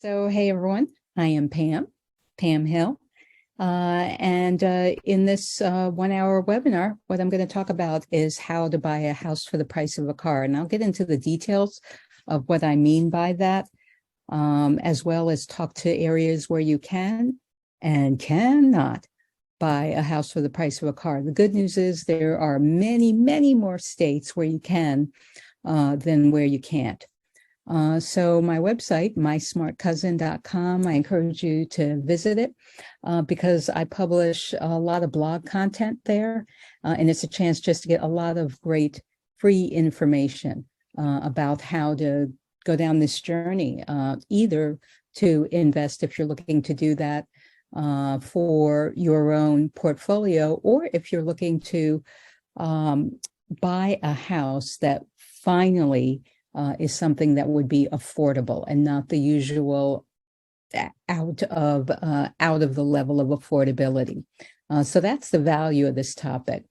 So, hey everyone, I am Pam Hill. And in this 1 hour webinar, what I'm going to talk about is how to buy a house for the price of a car. And I'll get into the details of what I mean by that, as well as talk to areas where you can and cannot buy a house for the price of a car. The good news is there are many, many more states where you can than where you can't. So my website, mysmartcousin.com, I encourage you to visit it because I publish a lot of blog content there, and it's a chance just to get a lot of great free information about how to go down this journey, either to invest if you're looking to do that for your own portfolio, or if you're looking to buy a house that finally is something that would be affordable and not the usual out of the level of affordability. So that's the value of this topic.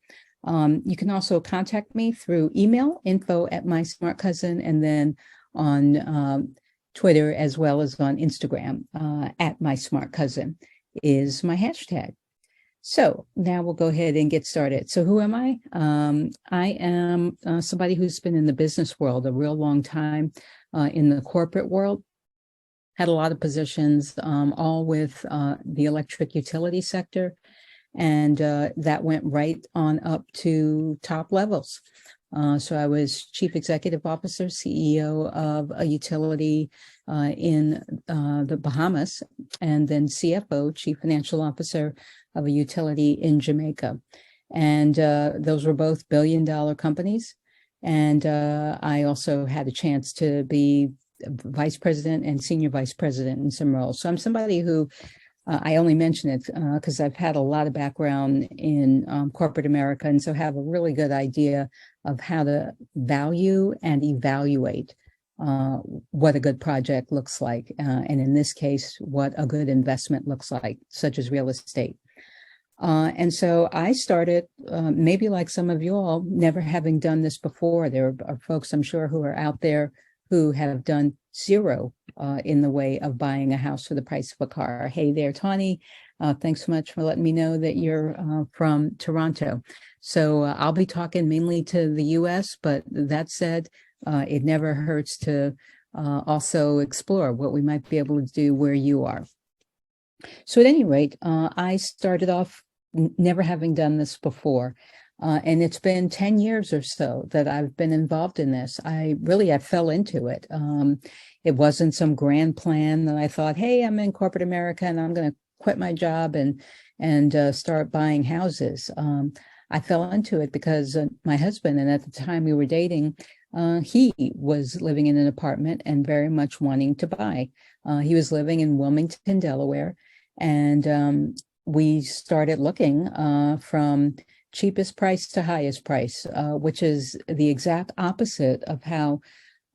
You can also contact me through email, info@mysmartcousin, and then on Twitter as well as on Instagram, @mysmartcousin is my hashtag. So now we'll go ahead and get started. So who am I? I am somebody who's been in the business world a real long time, in the corporate world, had a lot of positions, all with the electric utility sector. And that went right on up to top levels. So I was Chief Executive Officer, CEO of a utility in the Bahamas, and then CFO, Chief Financial Officer of a utility in Jamaica. And those were both billion-dollar companies. And I also had a chance to be vice president and senior vice president in some roles. So I'm somebody who, I only mention it because I've had a lot of background in corporate America, and so have a really good idea of how to value and evaluate what a good project looks like, and in this case, what a good investment looks like, such as real estate. And so I started, maybe like some of you all, never having done this before. There are folks, I'm sure, who are out there who have done zero in the way of buying a house for the price of a car. Hey there, Tawny. Thanks so much for letting me know that you're from Toronto. So I'll be talking mainly to the US, but that said, it never hurts to also explore what we might be able to do where you are. So at any rate, I started off never having done this before. And it's been 10 years or so that I've been involved in this. I fell into it. It wasn't some grand plan that I thought, hey, I'm in corporate America and I'm going to quit my job and start buying houses. I fell into it because my husband, and at the time we were dating, he was living in an apartment and very much wanting to buy. He was living in Wilmington, Delaware, and we started looking from cheapest price to highest price, which is the exact opposite of how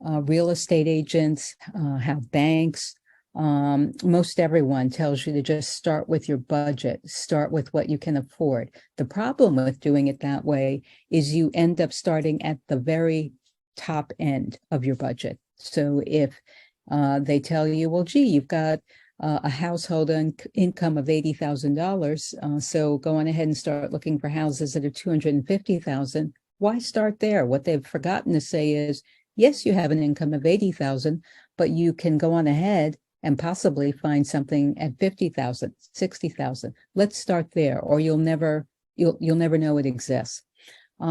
real estate agents, how banks, most everyone tells you to just start with your budget, start with what you can afford. The problem with doing it that way is you end up starting at the very top end of your budget. So if they tell you, well, gee, you've got a household income of $80,000. So go on ahead and start looking for houses that are $250,000. Why start there? What they've forgotten to say is, yes, you have an income of $80,000, but you can go on ahead and possibly find something at $50,000, $60,000. Let's start there, or you'll never know it exists.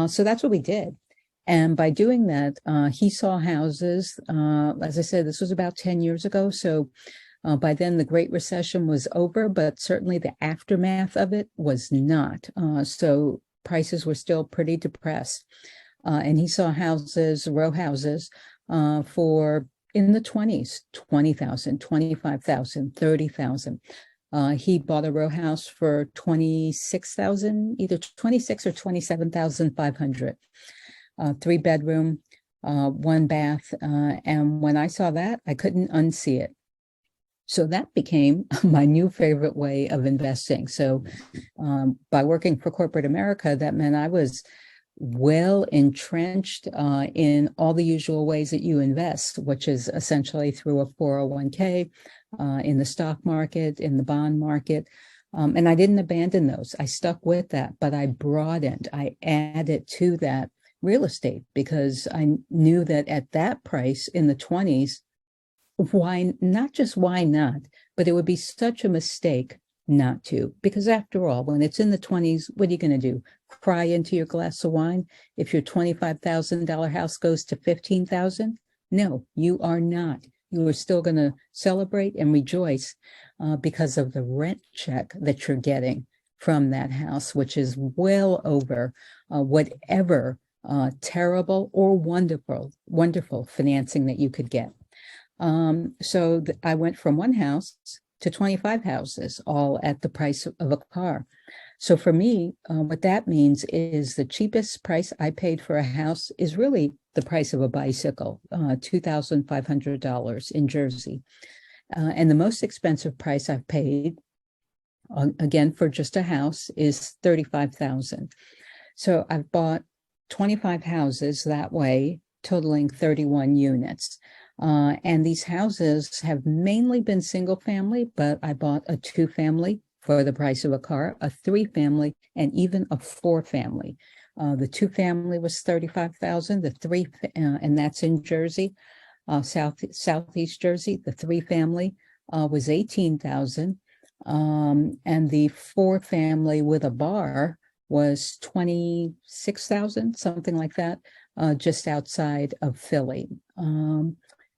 So that's what we did. And by doing that, he saw houses. As I said, this was about 10 years ago. So by then, the Great Recession was over, but certainly the aftermath of it was not. So prices were still pretty depressed. And he saw houses, row houses, for in the 20s, 20,000, 25,000, 30,000. He bought a row house for 26,000, either 26 or 27,500. 3-bedroom, 1 bath. And when I saw that, I couldn't unsee it. So that became my new favorite way of investing. So by working for corporate America, that meant I was well entrenched in all the usual ways that you invest, which is essentially through a 401k, in the stock market, in the bond market. And I didn't abandon those. I stuck with that, but I broadened, I added to that real estate because I knew that at that price in the 20s, why not, just why not, but it would be such a mistake not to, because after all, when it's in the 20s, what are you going to do? Cry into your glass of wine if your $25,000 house goes to 15,000? No, you are not. You are still going to celebrate and rejoice because of the rent check that you're getting from that house, which is well over whatever terrible or wonderful financing that you could get. So I went from one house to 25 houses, all at the price of a car. So for me, what that means is the cheapest price I paid for a house is really the price of a bicycle, $2,500 in Jersey. And the most expensive price I've paid, again, for just a house is $35,000. So I've bought 25 houses that way, totaling 31 units. And these houses have mainly been single family, but I bought a 2-family for the price of a car, a 3-family, and even a 4-family. The 2-family was $35,000. The 3, and that's in Jersey, Southeast Jersey. The 3-family was $18,000, and the 4-family with a bar was $26,000, something like that, just outside of Philly.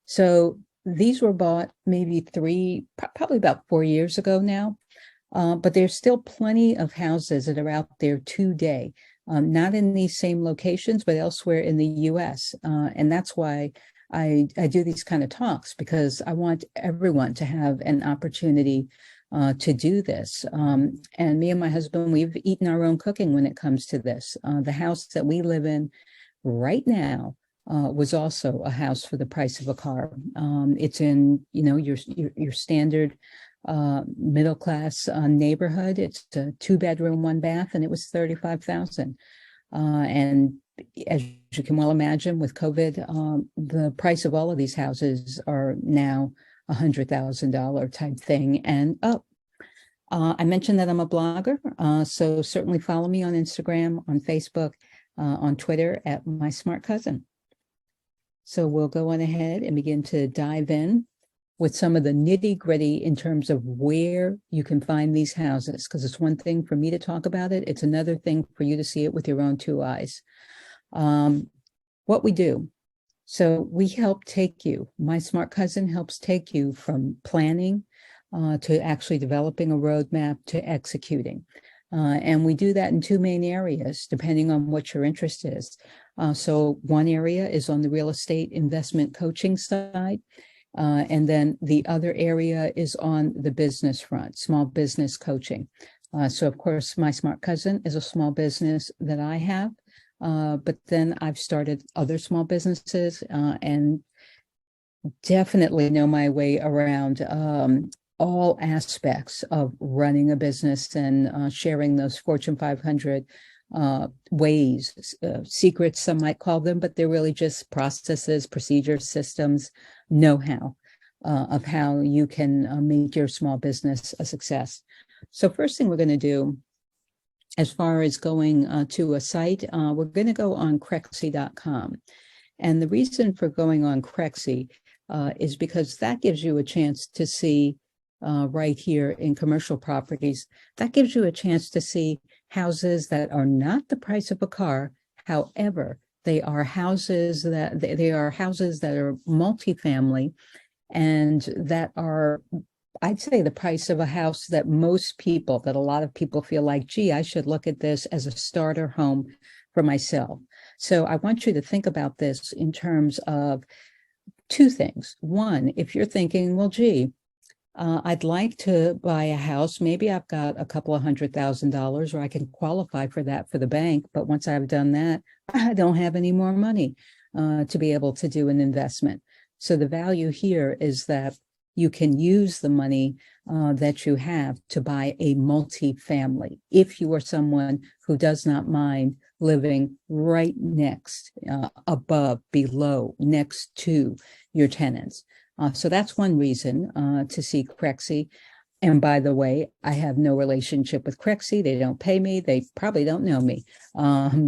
So these were bought maybe probably about 4 years ago now. But there's still plenty of houses that are out there today, not in these same locations, but elsewhere in the US. And that's why I do these kind of talks, because I want everyone to have an opportunity to do this. And me and my husband, we've eaten our own cooking when it comes to this. The house that we live in right now was also a house for the price of a car. It's in, your standard middle class neighborhood. It's a 2-bedroom, 1-bath, and it was $35,000. And as you can well imagine, with COVID, the price of all of these houses are now $100,000 type thing and up. I mentioned that I'm a blogger, so certainly follow me on Instagram, on Facebook, on Twitter at My Smart Cousin. So we'll go on ahead and begin to dive in with some of the nitty gritty in terms of where you can find these houses, because it's one thing for me to talk about it. It's another thing for you to see it with your own 2 eyes. What we do. So we help take you, My Smart Cousin helps take you from planning to actually developing a roadmap to executing. And we do that in 2 main areas, depending on what your interest is. So one area is on the real estate investment coaching side. And then the other area is on the business front, small business coaching. So of course, My Smart Cousin is a small business that I have, but then I've started other small businesses and definitely know my way around all aspects of running a business and sharing those Fortune 500 ways, secrets, some might call them, but they're really just processes, procedures, systems, know-how of how you can make your small business a success. So first thing we're going to do, as far as going to a site, we're going to go on Crexy.com. And the reason for going on Crexy is because that gives you a chance to see right here in commercial properties, that gives you a chance to see houses that are not the price of a car. However, they are houses that are multifamily and that are, I'd say, the price of a house that a lot of people feel like, gee, I should look at this as a starter home for myself. So I want you to think about this in terms of 2 things. One, if you're thinking, well, gee, I'd like to buy a house. Maybe I've got a couple of $100,000, or I can qualify for that for the bank. But once I've done that, I don't have any more money to be able to do an investment. So the value here is that you can use the money that you have to buy a multi-family if you are someone who does not mind living right next, above, below, next to your tenants. So that's one reason to see Crexi. And by the way, I have no relationship with Crexi. They don't pay me. They probably don't know me.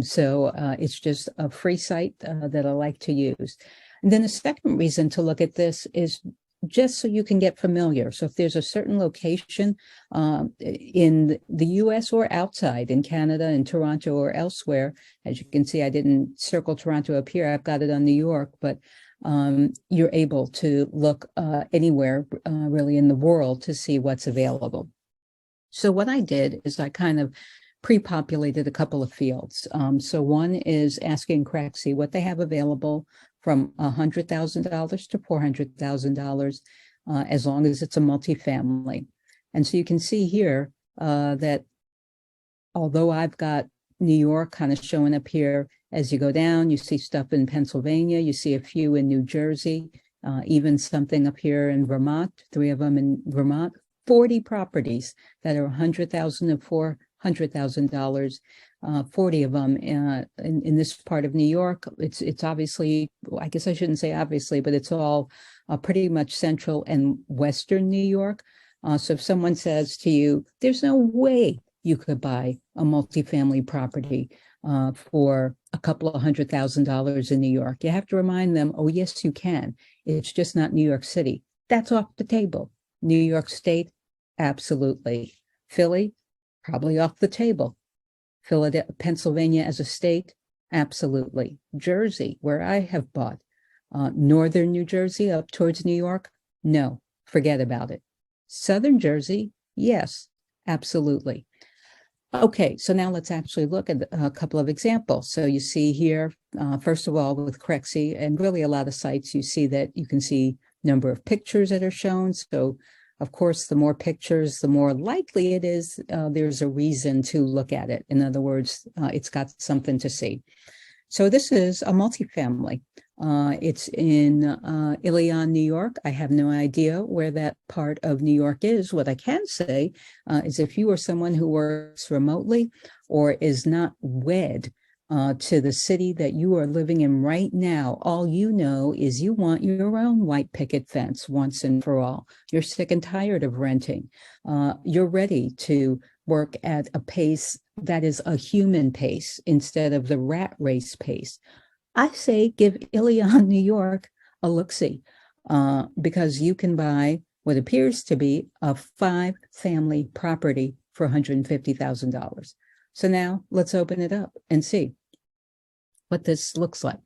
So it's just a free site that I like to use. And then the second reason to look at this is just so you can get familiar. So if there's a certain location in the US or outside, in Canada, in Toronto or elsewhere, as you can see, I didn't circle Toronto up here. I've got it on New York, but you're able to look anywhere really in the world to see what's available. So what I did is I kind of pre-populated a couple of fields. So one is asking Crexi what they have available from $100,000 to $400,000, as long as it's a multifamily. And so you can see here that although I've got New York kind of showing up here, as you go down, you see stuff in Pennsylvania, you see a few in New Jersey, even something up here in Vermont, 3 of them in Vermont, 40 properties that are $100,000 to $400,000, 40 of them in this part of New York. It's obviously, I guess I shouldn't say obviously, but it's all pretty much central and western New York. So if someone says to you, there's no way you could buy a multifamily property for a couple of $100,000 in New York, you have to remind them, oh, yes, you can. It's just not New York City. That's off the table. New York State, absolutely. Philly, probably off the table. Philadelphia, Pennsylvania as a state, absolutely. Jersey, where I have bought. Northern New Jersey up towards New York, no, forget about it. Southern Jersey, yes, absolutely. Okay, so now let's actually look at a couple of examples. So you see here, first of all, with Crexi and really a lot of sites, you see that you can see number of pictures that are shown. So of course, the more pictures, the more likely it is there's a reason to look at it. In other words, it's got something to see. So this is a multifamily. It's in Ilion, New York. I have no idea where that part of New York is. What I can say is if you are someone who works remotely or is not wed to the city that you are living in right now, all you know is you want your own white picket fence once and for all. You're sick and tired of renting. You're ready to work at a pace that is a human pace instead of the rat race pace. I say give Ilion, New York, a look-see, because you can buy what appears to be a 5-family property for $150,000. So now let's open it up and see what this looks like.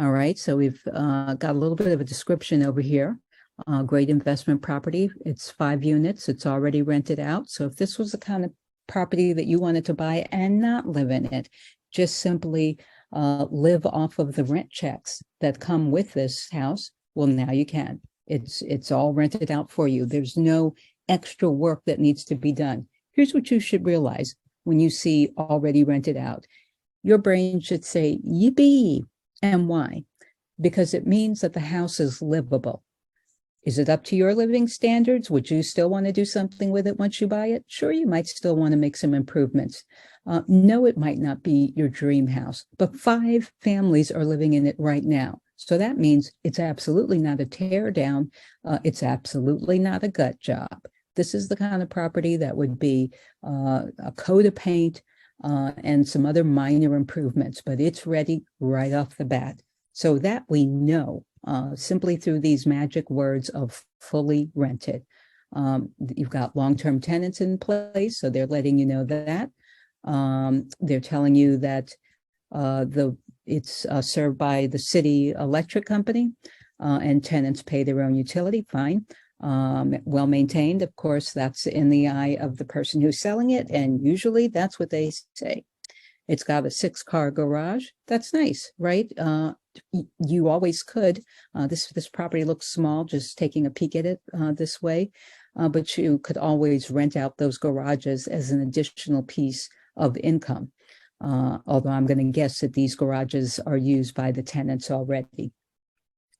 All right, so we've got a little bit of a description over here. Great investment property. It's 5 units. It's already rented out. So if this was the kind of property that you wanted to buy and not live in it, just simply live off of the rent checks that come with this house, well, now you can. It's all rented out for you. There's no extra work that needs to be done. Here's what you should realize when you see already rented out. Your brain should say, yippee. And why? Because it means that the house is livable. Is it up to your living standards? Would you still want to do something with it once you buy it? Sure, you might still want to make some improvements. No, it might not be your dream house, but 5 families are living in it right now. So that means it's absolutely not a tear down. It's absolutely not a gut job. This is the kind of property that would be a coat of paint and some other minor improvements, but it's ready right off the bat. So that we know simply through these magic words of fully rented. You've got long-term tenants in place, so they're letting you know that. They're telling you that it's served by the city electric company and tenants pay their own utility, fine. Well maintained, of course, that's in the eye of the person who's selling it, and usually that's what they say. It's got a 6-car garage. That's nice, right? You always could. This property looks small, just taking a peek at it this way, but you could always rent out those garages as an additional piece of income. Although I'm going to guess that these garages are used by the tenants already.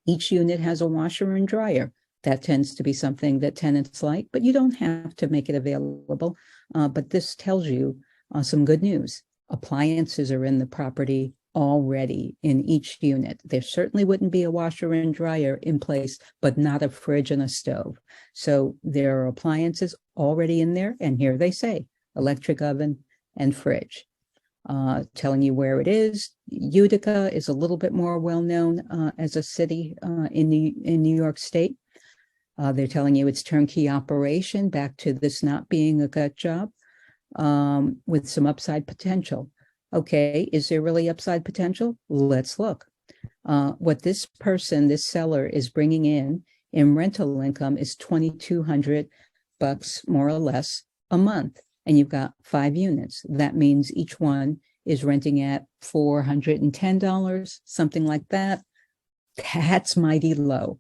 Each unit has a washer and dryer. That tends to be something that tenants like, but you don't have to make it available. But this tells you some good news. Appliances are in the property already in each unit. There certainly wouldn't be a washer and dryer in place, but not a fridge and a stove. So there are appliances already in there. And here they say electric oven and fridge. Telling you where it is. Utica is a little bit more well-known as a city in New York State. They're telling you it's turnkey operation, back to this not being a gut job, with some upside potential. Okay, is there really upside potential? Let's look. What this seller is bringing in rental income is $2,200 more or less a month. And you've got 5 units. That means each one is renting at $410, something like that. That's mighty low.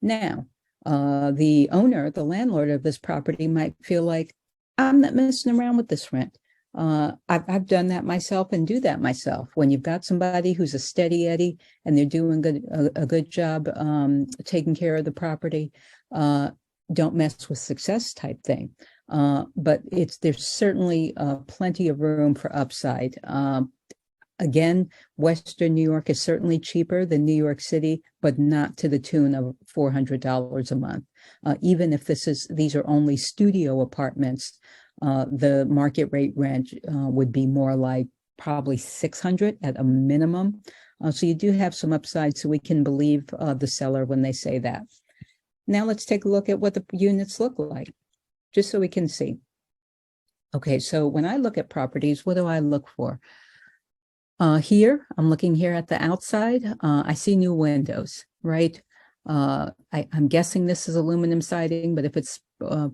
Now, the landlord of this property might feel like, I'm not messing around with this rent. I've done that myself and do that myself. When you've got somebody who's a steady Eddie and they're doing a good job taking care of the property, don't mess with success type thing. But there's certainly plenty of room for upside. Again, Western New York is certainly cheaper than New York City, but not to the tune of $400 a month. Even if these are only studio apartments, the market rate rent would be more like probably $600 at a minimum. So you do have some upside, so we can believe the seller when they say that. Now let's take a look at what the units look like, just so we can see. Okay, so when I look at properties, what do I look for? Here, I'm looking here at the outside. I see new windows, right? I'm guessing this is aluminum siding, but if it's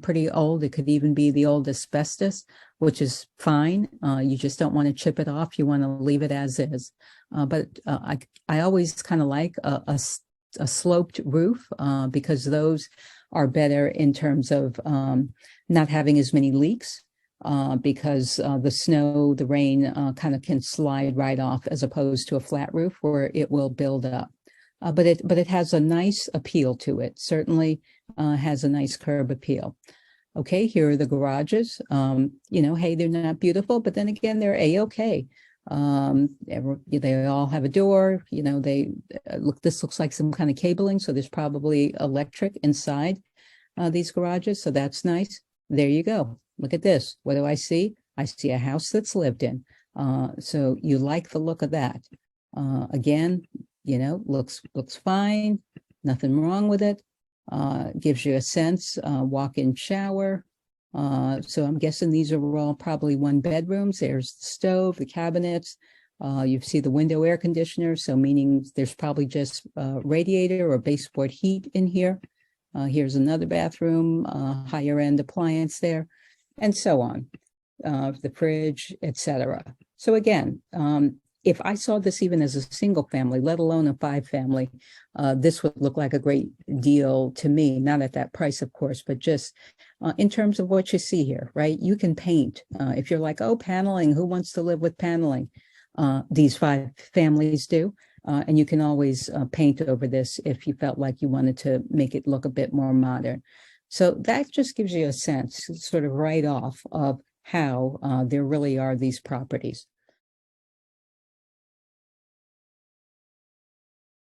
pretty old, it could even be the old asbestos, which is fine. You just don't want to chip it off. You want to leave it as is. But I always kind of like a sloped roof because those are better in terms of not having as many leaks. Because the snow, the rain kind of can slide right off, as opposed to a flat roof where it will build up. But it has a nice appeal to it. Certainly has a nice curb appeal. Okay, here are the garages. Hey, they're not beautiful, but then again, they're a-okay. They all have a door. This looks like some kind of cabling, so there's probably electric inside these garages. So that's nice. There you go. Look at this. What do I see? I see a house that's lived in. So you like the look of that. Again, looks fine. Nothing wrong with it. Gives you a sense, walk-in shower. So I'm guessing these are all probably 1 bedrooms. There's the stove, the cabinets. You see the window air conditioner. So meaning there's probably just radiator or baseboard heat in here. Here's another bathroom, higher end appliance there, and so on, the fridge, etc. So again, if I saw this even as a single family, let alone a 5 family, this would look like a great deal to me, not at that price, of course, but just in terms of what you see here, right? You can paint. If you're like, oh, paneling, who wants to live with paneling? These 5 families do. And you can always paint over this if you felt like you wanted to make it look a bit more modern. So that just gives you a sense, sort of right off, of how there really are these properties.